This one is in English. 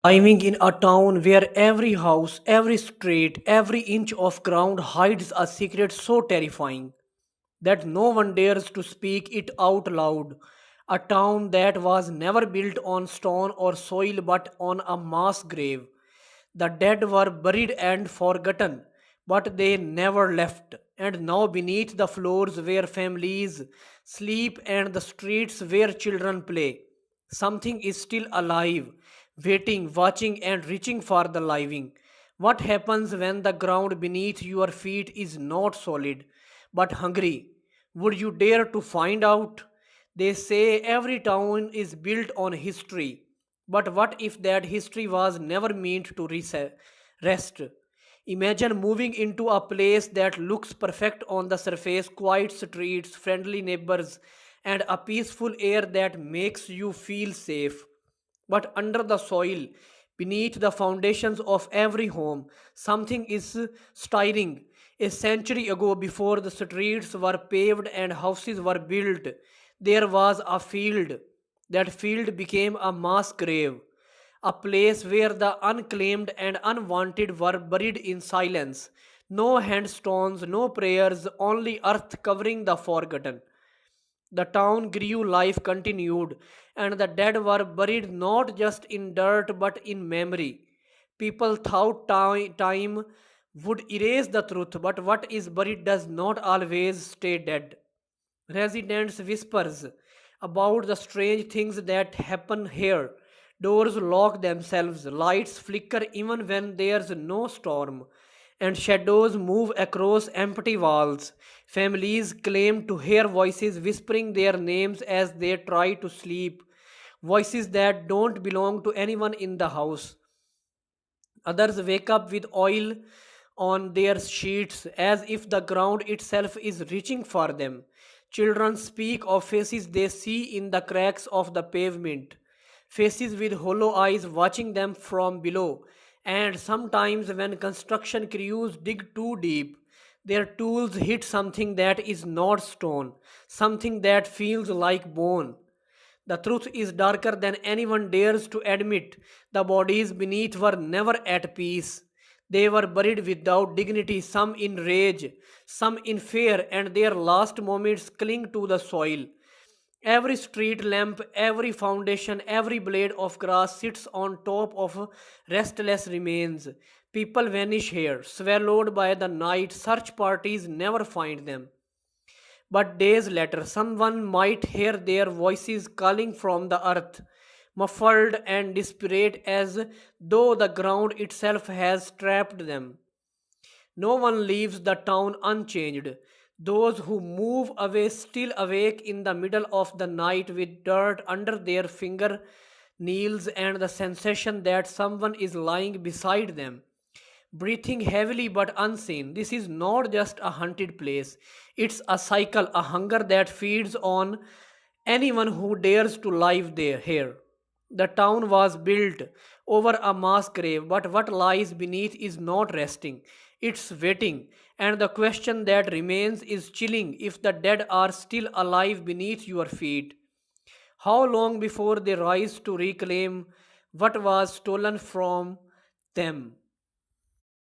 Living in a town where every house, every street, every inch of ground hides a secret so terrifying that no one dares to speak it out loud. A town that was never built on stone or soil but on a mass grave. The dead were buried and forgotten, but they never left. And now, beneath the floors where families sleep and the streets where children play, something is still alive, waiting, watching, and reaching for the living. What happens when the ground beneath your feet is not solid but hungry? Would you dare to find out? They say every town is built on history, but what if that history was never meant to rest? Imagine moving into a place that looks perfect on the surface, quiet streets, friendly neighbors, and a peaceful air that makes you feel safe. But under the soil, beneath the foundations of every home, something is stirring. A century ago, before the streets were paved and houses were built, there was a field. That field became a mass grave, a place where the unclaimed and unwanted were buried in silence. No handstones, no prayers, only earth covering the forgotten. The town grew, life continued, and the dead were buried not just in dirt but in memory. People thought time would erase the truth, but what is buried does not always stay dead. Residents whispers about the strange things that happen here. Doors lock themselves, lights flicker even when there's no storm, and shadows move across empty walls. Families claim to hear voices whispering their names as they try to sleep, voices that don't belong to anyone in the house. Others wake up with oil on their sheets as if the ground itself is reaching for them. Children speak of faces they see in the cracks of the pavement, faces with hollow eyes watching them from below. And sometimes, when construction crews dig too deep, their tools hit something that is not stone, something that feels like bone. The truth is darker than anyone dares to admit. The bodies beneath were never at peace. They were buried without dignity, some in rage, some in fear, and their last moments cling to the soil. Every street lamp, every foundation, every blade of grass sits on top of restless remains. People vanish here, swallowed by the night. Search parties never find them. But days later, someone might hear their voices calling from the earth, muffled and desperate as though the ground itself has trapped them. No one leaves the town unchanged. Those who move away still awake in the middle of the night with dirt under their fingernails and the sensation that someone is lying beside them, breathing heavily but unseen. This is not just a hunted place, it's a cycle, a hunger that feeds on anyone who dares to live there here. The town was built over a mass grave, but what lies beneath is not resting, it's waiting. And the question that remains is chilling: if the dead are still alive beneath your feet, how long before they rise to reclaim what was stolen from them?